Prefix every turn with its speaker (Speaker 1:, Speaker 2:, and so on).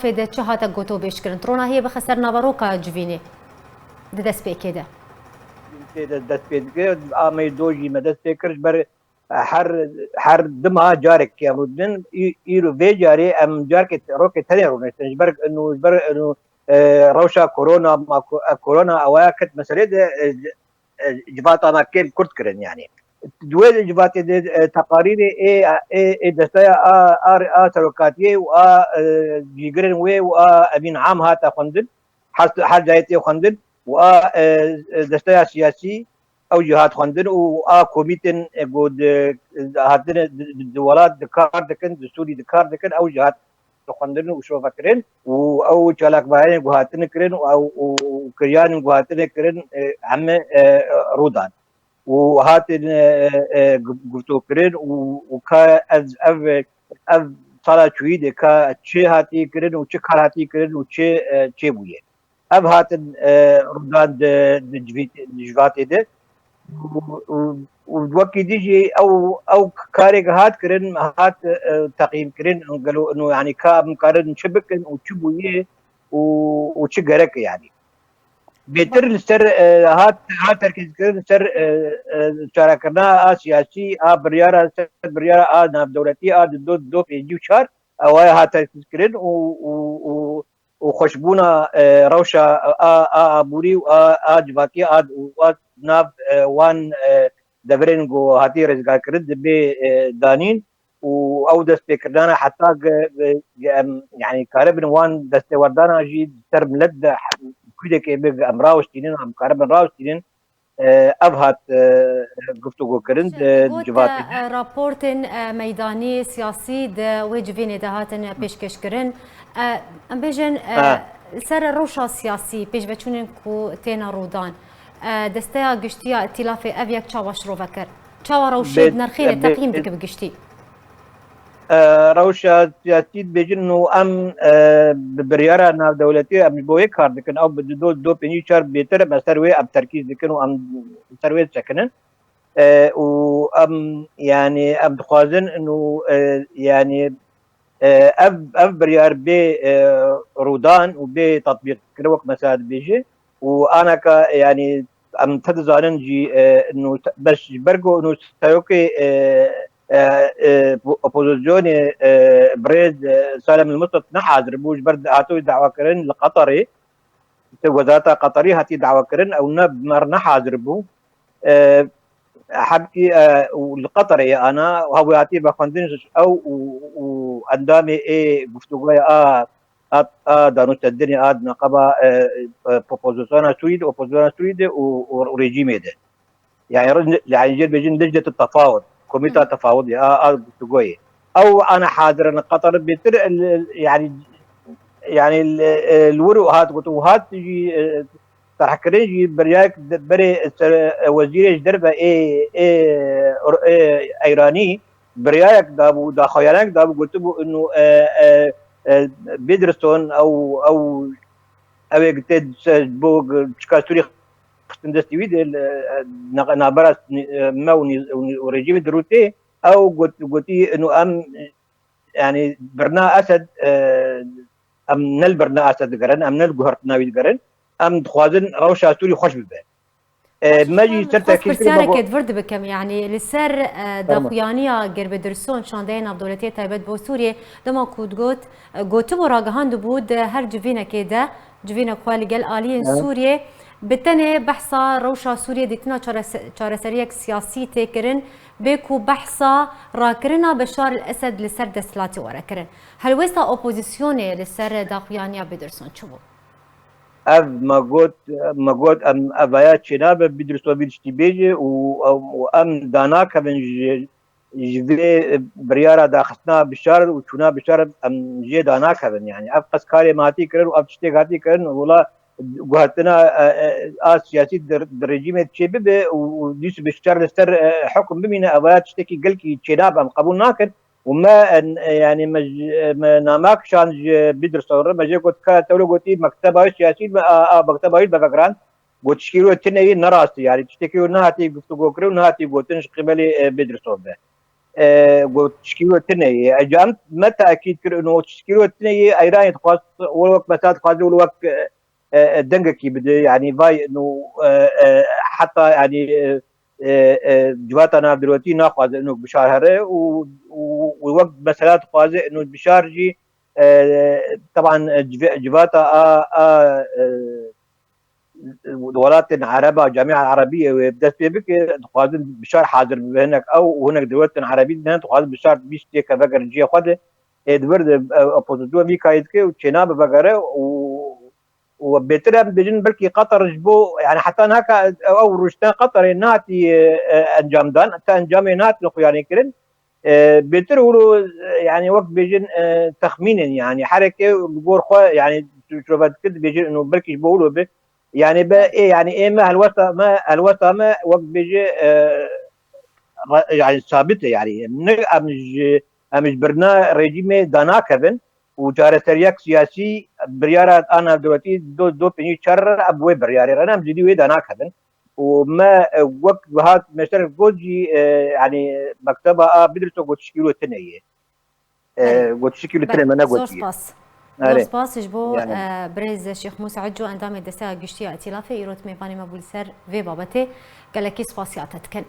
Speaker 1: فێدە چه هاتە گۆتۆ بێشکردن تڕۆنا هەیە بە خەسەر ناوەڕۆکە جوینێ دەست پێکێدا
Speaker 2: دەست پێ ئامەی دۆژی مەدەست پێ کرد بەر هەر دما جارێک کێڕودن ئیرو vê carê em carkê rokê tenê rûniştin ji ber rewşa korona awaya ket meselê de civata me kêl Kurd kirin yani دوێ civatê de teqarîrê ê desteya a serokatiyê û a cîgirên wê û a emîn am hate xwendin her cayê tê xwendin û a desteya siyasî ew jî hat xwendin û a komîtên got hatine di welat dikar dikin di Sûrî dikar dikin ew jî hat xwendin û şovekirin û ew çalakbayînê guhatine kirin û kiryanên guhatine kirin heme rûdan û hatin guftûkirin û ka ev sala çûyî de ka çi hatî kirin û çi kar hatî kirin û çi bûye ev hatin rûdan di civatê de wekî dî jî ew karê hat kirin hat teqîmkirin gelo yani ka em karin çi bikin û çi bûye û çi gerek yani بهتر لسر هات تركيزكردن سر شاركنا سياسي بريارة سر بريارة ناف دولتي دو بيجي وشار أوايا هات تركيزكردن وخشبونا روشة بوري جباتي ناف وان دبرين جو هاتي رزقا كرد بي دانين او دست بكردانا حتى يعني كاربن وان دست وردانا جي سر ملد كودك بيج ام راوستينين ام كاربن راوستينين ابهات گفتگو کرند
Speaker 1: جوات راپورتن ميداني سياسي د وجفين دهاتن پیشکش کرن ام بيجن سر روشا سياسي پیش بچونن کو تينا رودان دستيا گشتيا ائتلاف افيك چاواش رو وکر چاوا روشید نرخين تقييم دك بگشتي
Speaker 2: روشا سياسي بيجن انه ام بريارة ناف دولتي ام بوي كار دكن او دو بيني شهر بيتر مسروي ام تركيز دكن وام سروي سكنن و ام يعني ام دخوازن انه يعني اف بريار بي رودان وبي تطبيق كروك مساد بيجي وانا ك يعني ام تدزانن جي انه بس برجو انه سايوكي اوبوزيسيوني بريد سالم المسطط نحاضر بوش برد هاتو دعوة كرن لقطري وزارة قطري هاتي دعوة كرن او نب مر نحاضر بو حبكي والقطري انا وهو هاتي بخندنش او واندامي ايه گفتگوی دانو تدني نقبه اوبوزيسيون سوريد وريجيمي ده يعني جيل بيجين لجنة التفاوض كوميتا تفاوضي گفتگوی او انا حاضر قطر بيتر يعني الورق هات يجي تحكرين يجي برياك بري وزير دربه ايراني برياك دابو دا خيالك دابو قلت له انه بيدرسون او قلت بو كاستوري خندستوي نابرس ما وريجيم دروتي او قلت انه ام يعني برنا اسد ام نل برنا اسد قرن ام نل جهرتناوي قرن ام دخوازن روشا سوري خوش ببه
Speaker 1: ماجي سرتا كيف ورد بكم يعني لسر داخويانيا قرب درسون شاندين دولتي تايبت بو سوريا دما كود قوت مراجعان دبود هر جفينا كده جفينا خوالي قال آليين سوريا بتنه بحثا روشا سوريا ديتنا چارەسەریەک سیاسی تێکردن بێکو بەحثا ڕاکردنا بەشار الأسد لەسەر دەسەڵاتی وەرەکردن هەلوێستا ئۆپۆزیسیۆنێ لەسەر داخویانیا بێدرسۆن چ بوو؟
Speaker 2: اف ما قلت ام ابايا تشينابه بيدرسوا بيدشتي بيجي وام داناك من جي بريارة داخلنا بشار وشونا بشار ام جي داناك يعني اف قسكاري ماتي كرن واب تشتي غاتي كرن ولا قهتنا سياسي الرجيم تشيبه وديس بشار لستر حكم بمنا ابايا تشتكي قلكي تشينابه قبول ناكر وما يعني ناماك شان بيدرسوا ما جي قلت كتولو قلتي مكتبه سياسي مكتبه بفكران قلت شكيلو تنوي نراستي يعني تشتكيو نهاتي گفتگو كرو نهاتي قلتنش قبلي بيدرسوا به قلت تشكيله التنية أجام متى أكيد كر إنه تشكيله التنية أيران تقاس والوقت مسات قاضي والوقت دنجكي بده يعني باي إنه حتى يعني جواتنا دلوقتي ناخذ إنه بشار هره والوقت مسألة قاضي إنه بشار جي طبعا جواتا الولايات العربية والجامعة العربية وبدأت بك تقاضي بشار حاضر هناك أو هناك دولة عربية تقاضي بشار بيشتي كبقر جي خده دور أبوزيسيون ميكايد كي وتشينا ببقرة وبيتر بيجن بلكي قطر جبو يعني حتى هناك أو روشتان قطر ناتي أنجام دان حتى أنجام نات نقو يعني كرن بيتر ولو يعني وقت بيجن تخمينا يعني حركة بقول خو يعني شوفت كده بيجن إنه بلكي جبولو به يعني إيه يعني إيه ما هالوسط ما وقت بيجي يعني ثابته يعني مش برنا ريجيمي دانا كفن وجارة ترياك سياسي بريارات أنا دلوقتي دو بيني شر أبوي برياري أنا مجدي وي دانا كفن وما وقت بهات مثلا جوجي يعني مكتبة بدرسوا قد شكيلو التنية قد شكيلو التنية ما
Speaker 1: زور
Speaker 2: نقول
Speaker 1: سباس زور سباس جبو بريز شيخ موسى جو اندام دستا قشتي ائتلافي يروت ميفاني مبول سر في بابتي قال لك سباسياتتكن